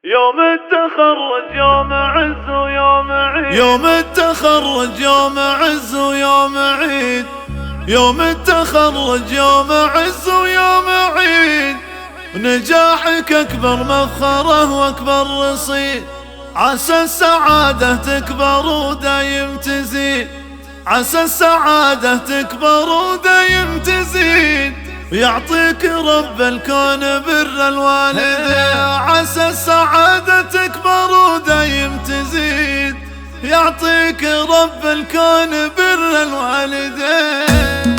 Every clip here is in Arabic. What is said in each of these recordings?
يوم التخرج يوم عز ويوم عيد، يوم التخرج يوم عز ويوم عيد، يوم التخرج يوم عز ويوم عيد، نجاحك أكبر مفخرة وأكبر رصيد، عسى السعادة تكبر ودايم تزيد، عسى السعادة تكبر ودايم تزيد، يعطيك رب الكون بر الوالدين، عسى السعادة تكبر ودايم تزيد، يعطيك رب الكون بر الوالدين.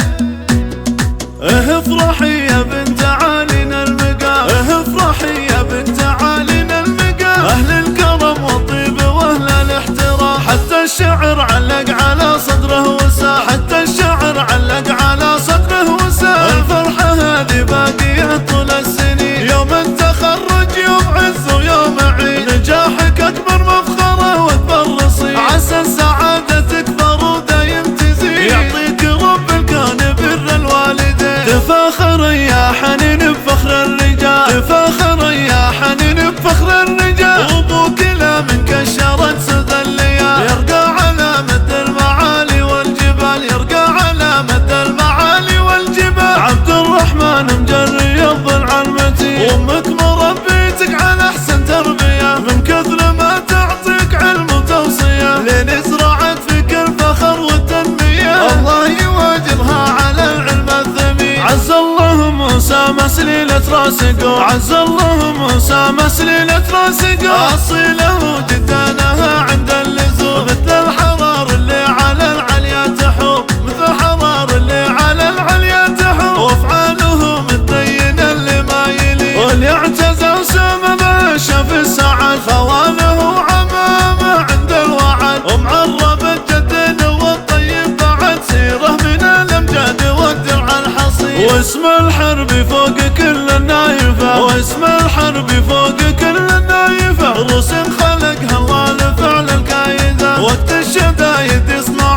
افرحي يا بنت عالينا المقام، افرحي يا بنت عالينا المقام، اهل الكرم والطيب واهل الاحترام، حتى الشعر علق على صدره وسام، حتى الشعر علق على صدره وسام، الفرحة هذه باقية طول السنين، يوم التخرج يوم عز ويوم عيد، نجاحك اكبر مفخرة واكبر رصيد، عسى السعادة تكبر ودايم تزيد، يعطيك رب الكون بر الوالدين، تفاخر يا حنين بفخر الرجال، تفاخر يا حنين بفخر الرجال، وابوك لا من كشرت سدى الليال، يرقى على مد المعالي والجبال، يرقى على مد المعالي والجبال، عبد الرحمن مجري الضلع المتين، وامك مربيتك على احسن تربيه، من كثر ما تعطيك علم وتوصيه، لين زرعت فيك الفخر والتنميه، الله يواجرها على العلم الثمين، عز الله موسى مسليلة راسقه، عز الله موسى مسليلة راسقه، اصيله جدانها عند اللزوم، مثل الحرار اللي على العليا تحوم، مثل الحرار اللي على العليا تحوم، وافعاله متدين اللي ما يلي، واللي اعتزى وسام ماشى في السعد، خوانه عمامه عند الوعد، ومعرب الجدين والطيب بعد، سيره من الامجاد والدرع الحصين، واسم الحرب فوق كل النايفه، واسم الحرب فوق كل النايفه، رسم خلقها الله لفعل الكايده، وقت الشدايد يصنع